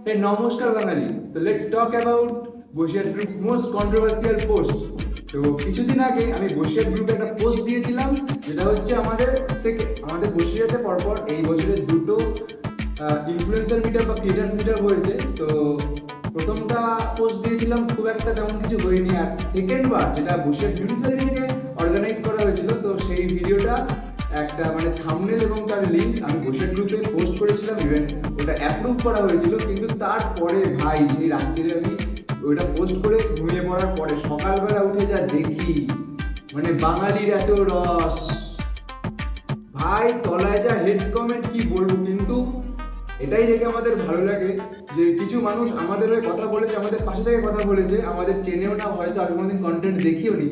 হে নমস্কার বাঙালি। তো let's talk about Basirhat groups most controversial post. তো কিছুদিন আগে আমি বসিরহাট গ্রুপে একটা পোস্ট দিয়েছিলাম, যেটা হচ্ছে আমাদের বসিরহাটে পরপর এই বছরের দুটো ইনফ্লুয়েন্সার মিটার বা ক্রিয়েটার্স মিটার হয়েছে। তো প্রথমটা পোস্ট দিয়েছিলাম, খুব একটা তেমন কিছু হয়নি। আর সেকেন্ড বার যেটা বসিরহাট মিউনিসিপ্যালিটি থেকে অর্গানাইজ করা হয়েছিল, তো সেই ভিডিওটা একটা মানে থাম্বনেল এবং তার লিংক আমি বসিরহাট গ্রুপে পোস্ট করেছিলাম। ইভেন ওটা অ্যাপ্রুভ করা হয়েছিল, কিন্তু তারপরে ভাই সেই রাত্রিরে আমি ওইটা পোস্ট করে ঘুমিয়ে পড়ার পরে সকালবেলা উঠে যা দেখি, মানে বাঙালির এত রস ভাই, তলায় যা হেড কমেন্ট কি বলবো। কিন্তু এটাই দেখে আমাদের ভালো লাগে যে কিছু মানুষ আমাদের হয়ে কথা বলেছে, আমাদের পাশে থেকে কথা বলেছে, আমাদের চেনেও না, হয়তো আগে কোনোদিন কন্টেন্ট দেখিও নি।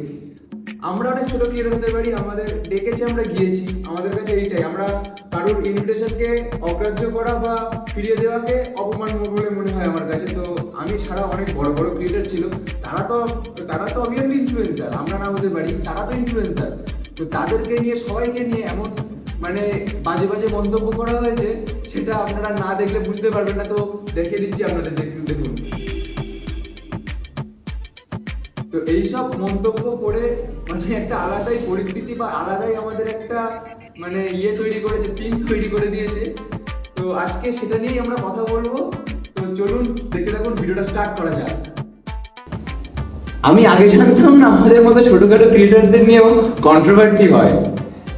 আমরা অনেক ছোট ক্রিয়েটর হতে পারি, আমাদের ডেকেছে, আমরা গিয়েছি। আমাদের কাছে এইটাই, আমরা কারোর ইনভিটেশনকে অগ্রাহ্য করা বা ফিরিয়ে দেওয়াকে অপমান বলে মনে হয় আমার কাছে। তো আমি ছাড়া অনেক বড় বড় ক্রিয়েটর ছিল, তারা তো অবভিয়াসলি ইনফ্লুয়েন্সার, আমরা না হতে পারি, তারা তো ইনফ্লুয়েন্সার। তো তাদেরকে নিয়ে, সবাইকে নিয়ে এমন মানে বাজে বাজে মন্তব্য করা হয়েছে, সেটা আপনারা না দেখলে বুঝতে পারবেন না। তো দেখে দিচ্ছি আপনাদের, দেখুন। তো এইসব মন্তব্য করে মানে একটা আলাদাই পরিস্থিতি বা আলাদাই আমাদের একটা মানে তৈরি করেছে, সিন তৈরি করে দিয়েছে। তো আজকে সেটা নিয়েই আমরা কথা বলবো। তো চলুন দেখতে থাকুন, ভিডিওটা স্টার্ট করা যাক। আমি আগে জানতাম না আমাদের মতো ছোটখাটো ক্রিয়েটরদের নিয়েও কন্ট্রোভার্সি হয়।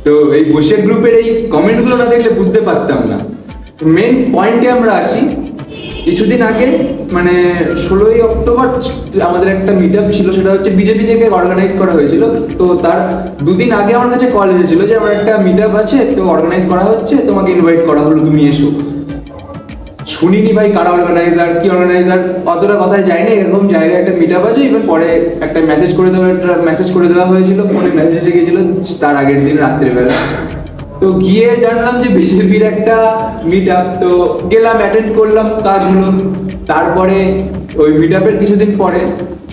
তো এই বসিরহাট গ্রুপের এই কমেন্টগুলো না দেখলে বুঝতে পারতাম না। মেন পয়েন্টে আমরা আসি। কিছুদিন আগে মানে 16ই অক্টোবর আমাদের একটা মিট আপ ছিল, সেটা হচ্ছে বিজেপি থেকে অর্গানাইজ করা হয়েছিল। তো তার দুদিন আগে আমার কাছে কল এসেছিল যে আমার একটা মিট আপ আছে, তো অর্গানাইজ করা হচ্ছে, তোমাকে ইনভাইট করা হলো, তুমি এসো। শুনিনি ভাই কারা অর্গানাইজার, কি অর্গানাইজার, অতটা কথায় যায়নি। এরকম জায়গায় একটা মিট আপ আছে, এবার পরে একটা মেসেজ করে দেওয়া হয়েছিল, ফোনে মেসেজ গিয়েছিল তার আগের দিন রাত্রেবেলা। তো গিয়ে জানলাম যে বিজেপির একটা মিট আপ। তো গেলাম, অ্যাটেন্ড করলাম, কাজ হলো। তারপরে ওই মিট আপের কিছুদিন পরে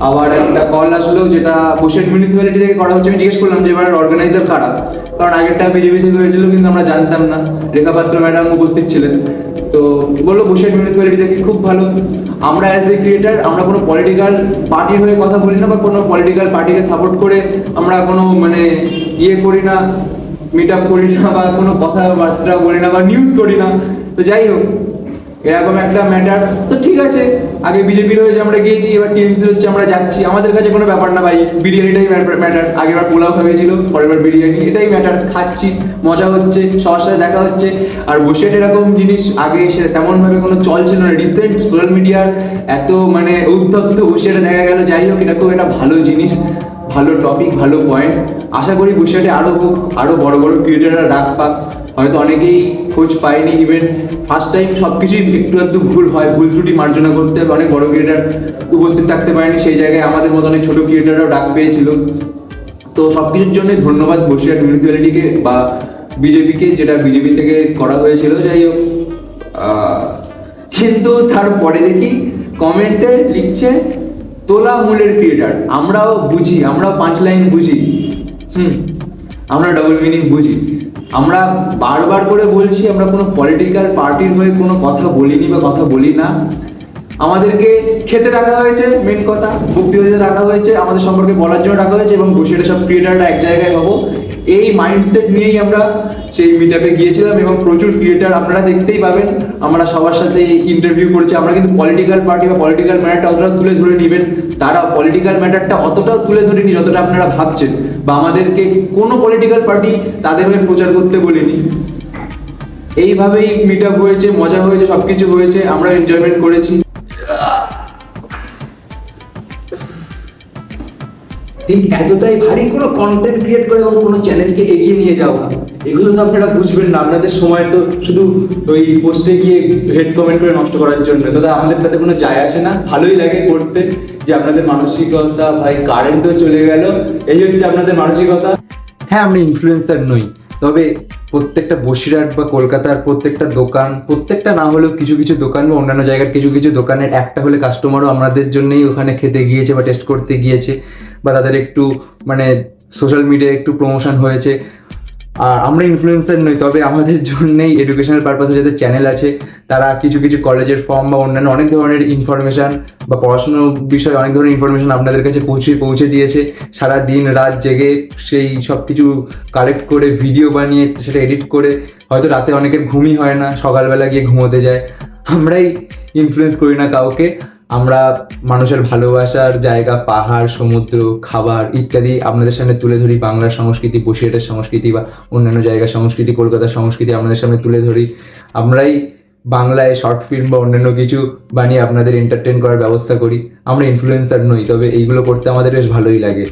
আবার একটা কল আসলো, যেটা বসিরহাট মিউনিসিপ্যালিটি থেকে করা হচ্ছে। আমি জিজ্ঞেস করলাম যে এবার অর্গানাইজার কারা, কারণ আগেরটা বিজেপি থেকে হয়েছিল, কিন্তু আমরা জানতাম না। রেখা পাত্র ম্যাডাম উপস্থিত ছিলেন। তো বললো বসিরহাট মিউনিসিপ্যালিটি থেকে, খুব ভালো। আমরা অ্যাজ এ ক্রিয়েটার, আমরা কোনো পলিটিক্যাল পার্টির হয়ে কথা বলি না, বা কোনো পলিটিক্যাল পার্টিকে সাপোর্ট করে আমরা কোনো মানে করি না, মিট আপ করি না, বা কোনো কথাবার্তা বলি না, বা নিউজ করি না। তো যাই হোক, এরকম একটা ম্যাটার। তো ঠিক আছে, আগে বিজেপির হয়েছে আমরা গিয়েছি, এবার টিএমসির হচ্ছে আমরা যাচ্ছি, আমাদের কাছে কোনো ব্যাপার না ভাই। বিরিয়ানিটাই ম্যাটার। আগেরবার পোলাও খাইয়েছিল, পরের বার বিরিয়ানি, এটাই ম্যাটার। খাচ্ছি, মজা হচ্ছে, সবার সাথে দেখা হচ্ছে। আর বসিরহাট এরকম জিনিস আগে এসে তেমনভাবে কোনো চল ছিল না। রিসেন্ট সোশ্যাল মিডিয়ার এত মানে উদ্ধত্ত বসিরহাটে দেখা গেল। যাই হোক, এটা খুব একটা ভালো জিনিস, ভালো টপিক, ভালো পয়েন্ট। আশা করি বসিরহাটে আরও হোক, আরও বড় বড় ক্রিয়েটাররা ডাক পাক। হয়তো অনেকেই খোঁজ পায়নি, ইভেন ফার্স্ট টাইম সব কিছুই একটু একটু ভুল হয়, ভুল ত্রুটি মার্জনা করতে হবে। অনেক বড় ক্রিয়েটার উপস্থিত থাকতে পারেনি, সেই জায়গায় আমাদের মতো অনেক ছোটো ক্রিয়েটাররাও ডাক পেয়েছিল। তো সব কিছুর জন্যই ধন্যবাদ বসিরহাট মিউনিসিপ্যালিটিকে বা বিজেপিকে, যেটা বিজেপি থেকে করা হয়েছিল। যাই হোক, কিন্তু তারপরে দেখি কমেন্টে লিখছে তোলা মূলের ক্রিয়েটার। আমরাও বুঝি, আমরাও 5 লাইন বুঝি, আমরা ডাবল মিনিং বুঝি। আমরা বারবার করে বলছি, আমরা কোনো পলিটিক্যাল পার্টির হয়ে কোনো কথা বলিনি বা কথা বলি না। আমাদেরকে খেতে রাখা হয়েছে, মেন কথা, বক্তৃতা দিতে রাখা হয়েছে, আমাদের সম্পর্কে বলার জন্য রাখা হয়েছে, এবং বসিরহাটে সব ক্রিয়েটাররা এক জায়গায় হবো, এই মাইন্ডসেট নিয়েই আমরা সেই মিট আপে গিয়েছিলাম। এবং প্রচুর ক্রিয়েটার আপনারা দেখতেই পাবেন, আমরা সবার সাথে ইন্টারভিউ করছি। আমরা কিন্তু পলিটিক্যাল পার্টি বা পলিটিক্যাল ম্যাটারটা অতটা তুলে ধরে নিবেন, তারা পলিটিক্যাল ম্যাটারটা অতটাও তুলে ধরেনি যতটা আপনারা ভাবছেন, বা আমাদেরকে কোনো পলিটিক্যাল পার্টি তাদের হয়ে প্রচার করতে বলিনি। এইভাবেই মিট আপ হয়েছে, মজা হয়েছে, সবকিছু হয়েছে, আমরা এনজয়মেন্ট করেছি। ঠিক এতটাই ভারী কোনো কন্টেন্ট ক্রিয়েট করে এবং কোনো চ্যানেলকে এগিয়ে নিয়ে যাওয়া, এগুলো তো আপনারা বুঝবেন না। আপনাদের সময় তো শুধু ওই পোস্টে গিয়ে হেড কমেন্ট করে নষ্ট করার জন্য, তো আমাদের তাতে কোনো যায় আসে না। ভালোই লাগে করতে, যে আপনাদের মানসিকতা, ভাই কারেন্টও চলে গেল, এই হচ্ছে আপনাদের মানসিকতা। হ্যাঁ, আমরা ইনফ্লুয়েন্সার নই, তবে প্রত্যেকটা বসিরহাট বা কলকাতার প্রত্যেকটা দোকান, প্রত্যেকটা না হলেও কিছু কিছু দোকান বা অন্যান্য জায়গার কিছু কিছু দোকানের একটা হলে কাস্টমারও আমাদের জন্যই ওখানে খেতে গিয়েছে বা টেস্ট করতে গিয়েছে, বা তাদের একটু মানে সোশ্যাল মিডিয়ায় একটু প্রমোশন হয়েছে। আর আমরা ইনফ্লুয়েন্সার নই, তবে আমাদের জন্যই এডুকেশনাল পারপাসে যাদের চ্যানেল আছে তারা কিছু কিছু কলেজের ফর্ম বা অন্যান্য অনেক ধরনের ইনফরমেশান বা পড়াশুনোর বিষয়ে অনেক ধরনের ইনফরমেশান আপনাদের কাছে পৌঁছে দিয়েছে। সারা দিন রাত জেগে সেই সব কিছু কালেক্ট করে ভিডিও বানিয়ে সেটা এডিট করে, হয়তো রাতে অনেকের ঘুমই হয় না, সকালবেলা গিয়ে ঘুমোতে যায়। আমরাই ইনফ্লুয়েন্স করি না কাউকে, আমরা মানুষের ভালোবাসার জায়গা, পাহাড়, সমুদ্র, খাবার ইত্যাদি আপনাদের সামনে তুলে ধরি। বাংলার সংস্কৃতি, বসিরহাটের সংস্কৃতি বা অন্যান্য জায়গার সংস্কৃতি, কলকাতার সংস্কৃতি আপনাদের সামনে তুলে ধরি। আমরাই বাংলায় শর্ট ফিল্ম বা অন্যান্য কিছু বানিয়ে আপনাদের এন্টারটেন করার ব্যবস্থা করি। আমরা ইনফ্লুয়েন্সার নই, তবে এইগুলো করতে আমাদের বেশ ভালোই লাগে।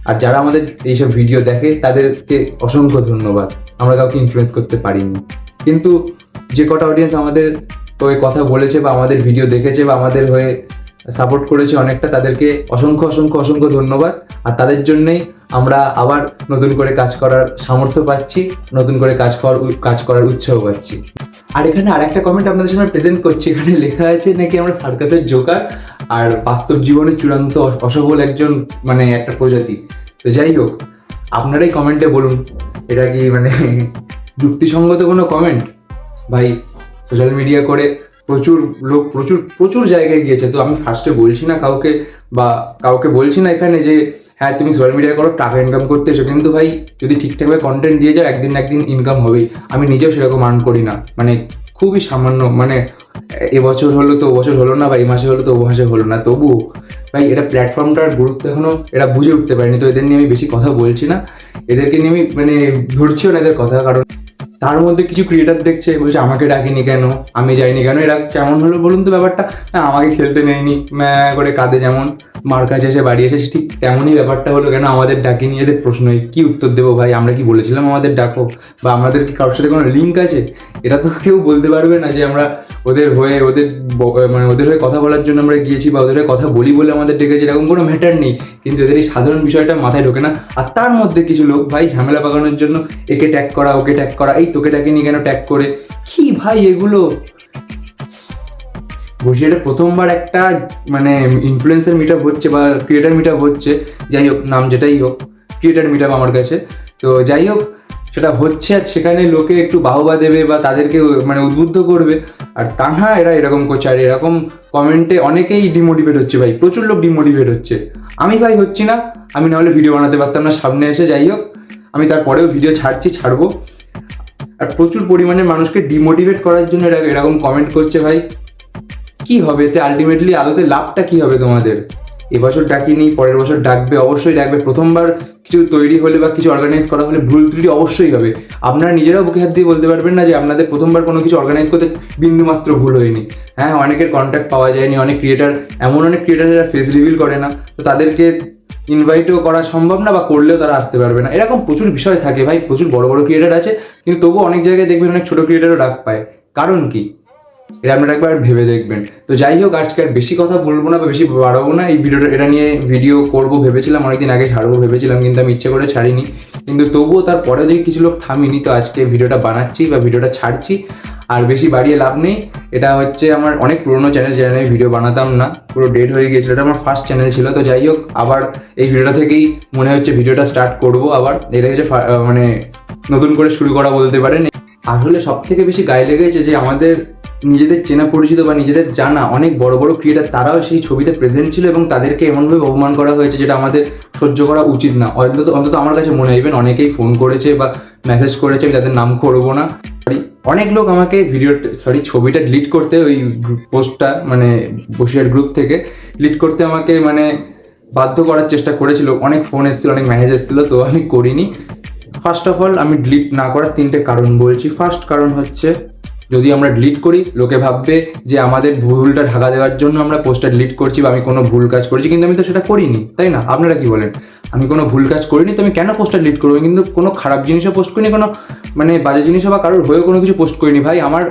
আর যারা আমাদের এইসব ভিডিও দেখে তাদেরকে অসংখ্য ধন্যবাদ। আমরা কাউকে ইনফ্লুয়েন্স করতে পারিনি, কিন্তু যে কটা অডিয়েন্স আমাদের হয়ে কথা বলেছে বা আমাদের ভিডিও দেখেছে বা আমাদের হয়ে সাপোর্ট করেছে অনেকটা, তাদেরকে অসংখ্য অসংখ্য অসংখ্য ধন্যবাদ। আর তাদের জন্যই আমরা আবার নতুন করে কাজ করার সামর্থ্য পাচ্ছি, নতুন করে কাজ করার উৎসাহ পাচ্ছি। আর এখানে আর একটা কমেন্ট আপনাদের সামনে প্রেজেন্ট করছি। এখানে লেখা আছে নাকি আমরা সার্কাসের জোকার আর বাস্তব জীবনে চূড়ান্ত অসফল একজন মানে একটা প্রজাতি। তো যাই হোক, আপনারাই কমেন্টে বলুন এটা কি মানে যুক্তিসঙ্গত কোনো কমেন্ট? ভাই সোশ্যাল মিডিয়া করে প্রচুর লোক প্রচুর জায়গায় গিয়েছে। তো আমি ফার্স্টে বলছি না কাউকে বলছি না এখানে যে হ্যাঁ তুমি সোশ্যাল মিডিয়া করো, টাকা ইনকাম করতে এসো, কিন্তু ভাই যদি ঠিকঠাকভাবে কন্টেন্ট দিয়ে যাও একদিন না একদিন ইনকাম হবেই। আমি নিজেও সেরকম আর্ন করি না, মানে খুবই সামান্য, মানে এবছর হলো তো বছর হলো না, বা এই মাসে হলো তো ও মাসে হলো না, তবুও ভাই এটা প্ল্যাটফর্মটার গুরুত্ব এখনো এরা বুঝে উঠতে পারেনি। তো এদের নিয়ে আমি বেশি কথা বলছি না, এদেরকে নিয়ে আমি মানে ধরছিও না এদের কথা। কারণ তার মধ্যে কিছু ক্রিয়েটার দেখছে, বলছে আমাকে ডাকিনি কেন, আমি যাইনি কেন। এরা কেমন হলো বলুন তো ব্যাপারটা? না আমাকে খেলতে নেয়নি, করে কাঁদে, যেমন মার কাছে এসে বাড়ি এসে, ঠিক তেমনই ব্যাপারটা হলো কেন আমাদের ডাকিনি। এদের প্রশ্ন, কি উত্তর দেবো ভাই? আমরা কি বলেছিলাম আমাদের ডাকো, বা আমাদের কি কারোর সাথে কোনো লিঙ্ক আছে? এটা তো কেউ বলতে পারবে না যে আমরা ওদের হয়ে ওদের হয়ে কথা বলার জন্য আমরা গিয়েছি বা ওদের হয়ে কথা বলি বলে আমাদের ডেকেছি, এরকম কোনো ম্যাটার নেই। কিন্তু এদের এই সাধারণ বিষয়টা মাথায় ঢোকে না। আর তার মধ্যে কিছু লোক ভাই ঝামেলা পাকানোর জন্য একে ট্যাগ করা, ওকে ট্যাগ করা, এই তোকে ডাকিনি কেন ট্যাগ করে, কি ভাই এগুলো? বসিরহাটে প্রথমবার একটা মানে ইনফ্লুয়েন্সার মিট আপ হচ্ছে বা ক্রিয়েটার মিট আপ হচ্ছে, যাই হোক নাম যেটাই হোক, ক্রিয়েটার মিট আপ আমার কাছে। তো যাই হোক সেটা হচ্ছে, আর সেখানে লোকে একটু বাহবা দেবে বা তাদেরকে মানে উদ্বুদ্ধ করবে, আর তা না এরা এরকম করছে। আর এরকম কমেন্টে অনেকেই ডিমোটিভেট হচ্ছে ভাই, প্রচুর লোক ডিমোটিভেট হচ্ছে। আমি ভাই হচ্ছি না, আমি নাহলে ভিডিও বানাতে পারতাম না সামনে এসে। যাই হোক আমি তারপরেও ভিডিও ছাড়বো। আর প্রচুর পরিমাণে মানুষকে ডিমোটিভেট করার জন্য এরকম কমেন্ট করছে ভাই। কি হবে এতে? আলটিমেটলি আদতে লাভটা কি হবে তোমাদের? এবছর ডাকিনি, পরের বছর ডাকবে, অবশ্যই ডাকবে। প্রথমবার কিছু তৈরি হলে বা কিছু অর্গানাইজ করা হলে ভুল ত্রুটি অবশ্যই হবে। আপনারা নিজেরাও বুকে হাত দিয়ে বলতে পারবেন না যে আপনাদের প্রথমবার কোনো কিছু অর্গানাইজ করতে বিন্দুমাত্র ভুল হয়নি। হ্যাঁ অনেকের কন্ট্যাক্ট পাওয়া যায়নি, অনেক ক্রিয়েটার যারা ফেস রিভিল করে না, তো তাদেরকে ইনভাইটও করা সম্ভব না, বা করলেও তারা আসতে পারবে না। এরকম প্রচুর বিষয় থাকে ভাই, প্রচুর বড় বড় ক্রিয়েটার আছে, কিন্তু তবুও অনেক জায়গায় দেখবেন অনেক ছোটো ক্রিয়েটারও ডাক পায়। কারণ কি? এটা আপনারা একবার ভেবে দেখবেন। তো যাই হোক, আজকে আর বেশি কথা বলবো না বা বেশি বাড়াবো না। এই ভিডিওটা এটা নিয়ে ভিডিও করবো ভেবেছিলাম, অনেকদিন আগে ছাড়বো ভেবেছিলাম, কিন্তু আমি ইচ্ছে করে ছাড়িনি। কিন্তু তবুও তারপরে দেখি কিছু লোক থামিনি, তো আজকে ভিডিওটা বানাচ্ছি বা ভিডিওটা ছাড়ছি। আর বেশি বাড়িয়ে লাভ নেই। এটা হচ্ছে আমার অনেক পুরোনো চ্যানেল, যেটা আমি ভিডিও বানাতাম না, পুরো ডেড হয়ে গিয়েছিল। এটা আমার ফার্স্ট চ্যানেল ছিল। তো যাই হোক, আবার এই ভিডিওটা থেকেই মনে হচ্ছে ভিডিওটা স্টার্ট করবো আবার। এটা হচ্ছে মানে নতুন করে শুরু করা বলতে পারেন। আসলে সব থেকে বেশি গায়ে লেগেছে যে আমাদের নিজেদের চেনা পরিচিত বা নিজেদের জানা অনেক বড় বড় ক্রিয়েটার, তারাও সেই ছবিতে প্রেজেন্ট ছিল এবং তাদেরকে এমনভাবে অপমান করা হয়েছে যেটা আমাদের সহ্য করা উচিত না। অন্তত আমার কাছে মনে হয়। ইভেন অনেকেই ফোন করেছে বা মেসেজ করেছে, আমি তাদের নাম করবো না। অনেক লোক আমাকে ছবিটা ডিলিট করতে, ওই পোস্টটা মানে বসিরহাট গ্রুপ থেকে ডিলিট করতে আমাকে মানে বাধ্য করার চেষ্টা করেছিল। অনেক ফোন এসেছিলো, অনেক মেসেজ এসেছিলো, তো আমি করিনি। ফার্স্ট অফ অল আমি ডিলিট না করার 3টে কারণ বলছি। ফার্স্ট কারণ হচ্ছে, যদি আমরা ডিলিট করি লোকে ভাববে যে আমাদের ভুলটা ঢাকা দেওয়ার জন্য আমরা পোস্টটা ডিলিট করছি বা আমি কোনো ভুল কাজ করেছি, কিন্তু আমি তো সেটা করিনি, তাই না? আপনারা কি বলেন? আমি কোনো ভুল কাজ করিনি, তো আমি কেন পোস্টটা ডিলিট করবো? কিন্তু কোনো খারাপ জিনিসও পোস্ট করিনি, কোনো মানে বাজে জিনিসও বা কারোর হয়েও কোনো কিছু পোস্ট করিনি ভাই। আমার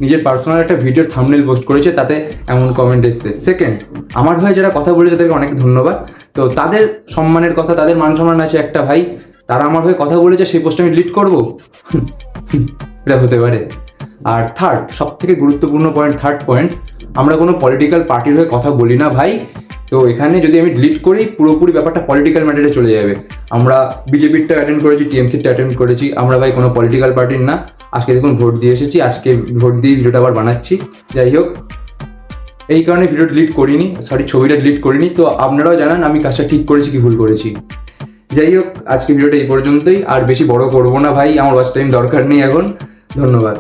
নিজের পার্সোনাল একটা ভিডিওর থাম্বনেল পোস্ট করেছে, তাতে এমন কমেন্ট এসছে। সেকেন্ড, আমার হয়ে যারা কথা বলেছে তাদেরকে অনেক ধন্যবাদ। তো তাদের সম্মানের কথা, তাদের মান সম্মান আছে একটা ভাই, তারা আমার হয়ে কথা বলেছে, সেই পোস্ট আমি ডিলিট করবো? এটা হতে পারে? আর থার্ড, সব থেকে গুরুত্বপূর্ণ পয়েন্ট, থার্ড পয়েন্ট, আমরা কোনো পলিটিক্যাল পার্টির হয়ে কথা বলি না ভাই। তো এখানে যদি আমি ডিলিট করি পুরোপুরি ব্যাপারটা পলিটিক্যাল ম্যাটারে চলে যাবে। আমরা বিজেপিরটা অ্যাটেন্ড করেছি, টিএমসিটা অ্যাটেন্ড করেছি, আমরা ভাই কোনো পলিটিক্যাল পার্টির না। আজকে দেখুন ভোট দিয়ে এসেছি, আজকে ভোট দিয়ে ভিডিওটা আবার বানাচ্ছি। যাই হোক, এই কারণে ভিডিও ডিলিট করিনি, ছবিটা ডিলিট করিনি। তো আপনারাও জানান আমি কাজটা ঠিক করেছি কি ভুল করেছি। যাই হোক, আজকে ভিডিওটা এই পর্যন্তই, আর বেশি বড় করবো না ভাই, আমার ওয়াচ টাইম দরকার নেই এখন। ধন্যবাদ।